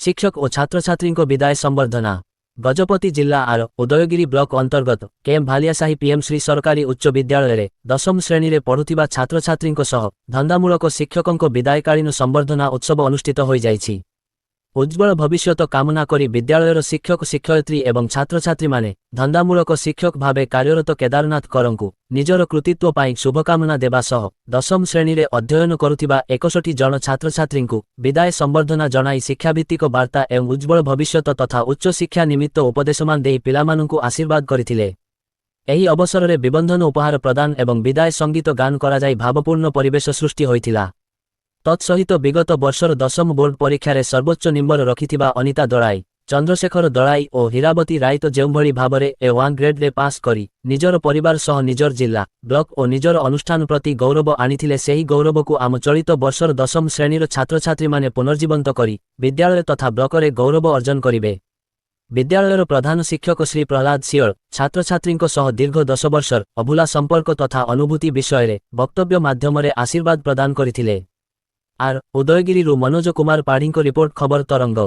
शिक्षक और छात्र छात्री विदाय संबर्धना गजपति जिला आर उदयगिरी ब्लॉक अंतर्गत केएम भालियासाही पीएम श्री सरकारी उच्च विद्यालय दशम श्रेणी में पढ़ुथिबा छात्र छात्री धंदामूलक शिक्षकों विदायकालीन संबर्धना उत्सव अनुष्ठित हो जाइछि। उज्जवल भविष्यत कामना करी विद्यालयर शिक्षक शिक्षयित्री एवं छात्र छात्री माने धंदामूलक शिक्षक भावे कार्यरत केदारनाथ करंकु निजर कृतित्व पाई शुभकामना देवा सह दशम श्रेणी रे अध्ययन करुथिबा 61 जन छात्र छात्री विदाय संबर्धना जनाई शिक्षाभित्तिक वार्ता एवं उज्जवल भविष्यत तथा उच्च शिक्षा निमित्त उपदेशमान देई पिलामानंकु आशीर्वाद करथिले। एही अवसर में विबंधन उपहार प्रदान एवं विदाय संगीत गान करा जाई भावपूर्ण परिवेश सृष्टि होइथिला। तत्सहित विगत वर्षर दशम बोर्ड परीक्षा सर्वोच्च नंबर रखिथिबा अनिता दड़ाई, चंद्रशेखर दड़ाई और हीरावती राय तो जेउभଳି भाबरे A1 ग्रेड रे पास करी निजर परिवार सह निजर जिला ब्लॉक और निजर अनुष्ठान प्रति गौरव आनिथिले। सेही गौरव को आम चलित वर्षर दशम श्रेणीर छात्र छात्री माने पुनर्जीवंत करी विद्यालय तथा ब्लॉक रे गौरव अर्जन करिवे। विद्यालयर प्रधान शिक्षक श्री प्रहलाद सियल छात्र छात्री सह दीर्घ 10 वर्षर अभूला संपर्क तथा अनुभूति विषय वक्तव्य माध्यम आशीर्वाद प्रदान करथिले। Are Udayagiri Manoj Kumar Padhi report खबर तरंग।